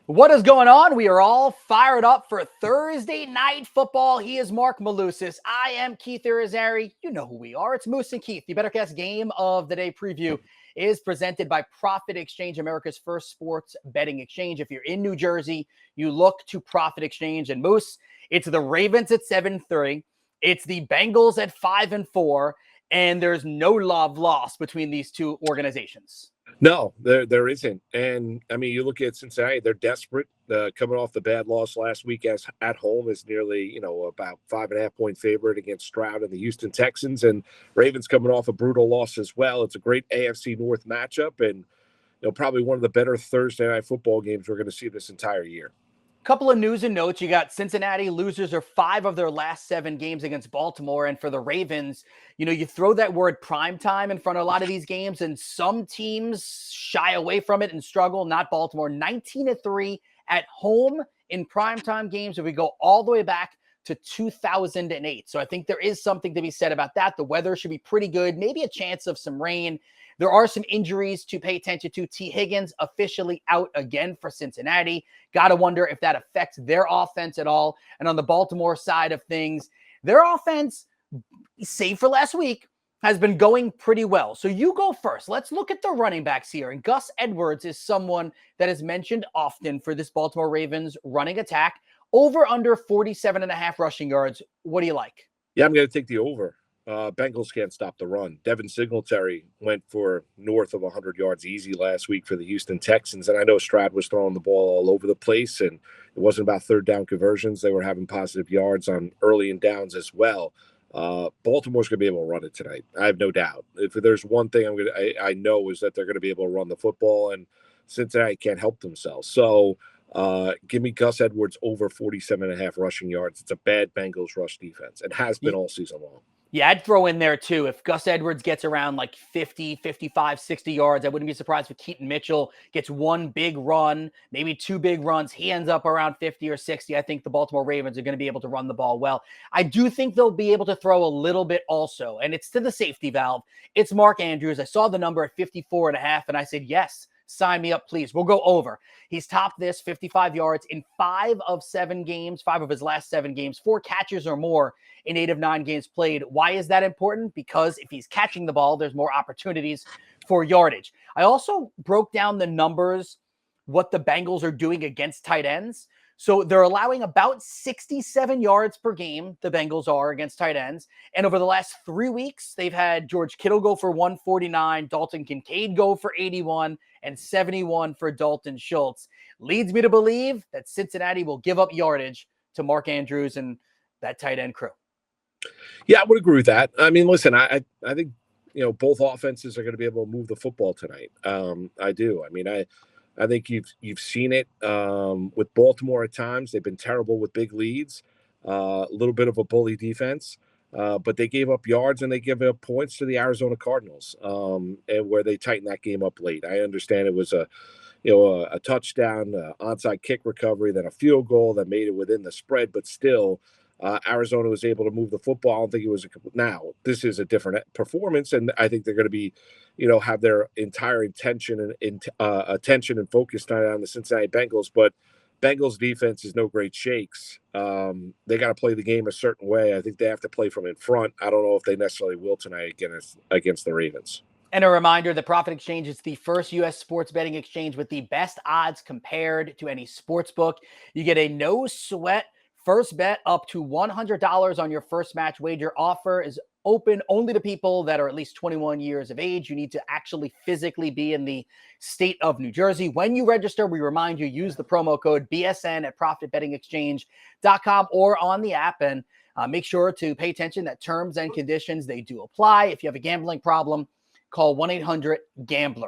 What is going on? We are all fired up for Thursday night football. He is Marc Malusis. I am Keith Irizarry. You know who we are. It's Moose and Keith. The BettorCast Game of the Day preview is presented by Profit Exchange, America's first sports betting exchange. If you're in New Jersey, you look to Profit Exchange. And Moose, it's the Ravens at 7-3. It's the Bengals at 5-4. And there's no love lost between these two organizations. No, there isn't. And I mean, you look at Cincinnati, they're desperate. Coming off the bad loss last week as at home is nearly, about 5.5-point favorite against Stroud and the Houston Texans. And Ravens coming off a brutal loss as well. It's a great AFC North matchup and, probably one of the better Thursday night football games we're going to see this entire year. Couple of news and notes. You got Cincinnati losers are 5 of their last 7 games against Baltimore. And for the Ravens, you throw that word prime time in front of a lot of these games, and some teams shy away from it and struggle. Not Baltimore. 19-3 at home in primetime games. If we go all the way back to 2008. So I think there is something to be said about that. The weather should be pretty good. Maybe a chance of some rain. There are some injuries to pay attention to. T. Higgins officially out again for Cincinnati. Got to wonder if that affects their offense at all. And on the Baltimore side of things, their offense, save for last week, has been going pretty well. So you go first. Let's look at the running backs here. And Gus Edwards is someone that is mentioned often for this Baltimore Ravens running attack. Over under 47.5 rushing yards. What do you like? Yeah, I'm going to take the over. Bengals can't stop the run. Devin Singletary went for north of 100 yards easy last week for the Houston Texans. And I know Stroud was throwing the ball all over the place, and it wasn't about third down conversions. They were having positive yards on early and downs as well. Baltimore's going to be able to run it tonight. I have no doubt. If there's one thing I know is that they're going to be able to run the football, and Cincinnati can't help themselves. So give me Gus Edwards over 47.5 rushing yards. It's a bad Bengals rush defense. It has been all season long. Yeah, I'd throw in there too. If Gus Edwards gets around like 50, 55, 60 yards, I wouldn't be surprised if Keaton Mitchell gets one big run, maybe 2 big runs. He ends up around 50 or 60. I think the Baltimore Ravens are going to be able to run the ball well. I do think they'll be able to throw a little bit also, and it's to the safety valve. It's Mark Andrews. I saw the number at 54.5, and I said, yes, sign me up, please. We'll go over. He's topped this 55 yards in 5 of 7 games, 5 of his last 7 games, 4 catches or more in 8 of 9 games played. Why is that important? Because if he's catching the ball, there's more opportunities for yardage. I also broke down the numbers, what the Bengals are doing against tight ends. So they're allowing about 67 yards per game, the Bengals are, against tight ends. And over the last 3 weeks, they've had George Kittle go for 149, Dalton Kincaid go for 81, and 71 for Dalton Schultz. Leads me to believe that Cincinnati will give up yardage to Mark Andrews and that tight end crew. Yeah, I would agree with that. I mean, listen, I think, both offenses are going to be able to move the football tonight. I do. I mean, I think you've seen it with Baltimore at times. They've been terrible with big leads, a little bit of a bully defense, but they gave up yards and they gave up points to the Arizona Cardinals, and where they tightened that game up late. I understand it was a touchdown, onside kick recovery, then a field goal that made it within the spread, but still, Arizona was able to move the football. I don't think it was now. This is a different performance, and I think they're going to be, have their entire attention and focus tonight on the Cincinnati Bengals. But Bengals defense is no great shakes. They got to play the game a certain way. I think they have to play from in front. I don't know if they necessarily will tonight against the Ravens. And a reminder, the Profit Exchange is the first U.S. sports betting exchange with the best odds compared to any sports book. You get a no-sweat first bet up to $100 on your first match wager. Offer is open only to people that are at least 21 years of age. You need to actually physically be in the state of New Jersey. When you register, we remind you, use the promo code BSN at profitbettingexchange.com or on the app. And make sure to pay attention that terms and conditions, they do apply. If you have a gambling problem, call 1-800-GAMBLER.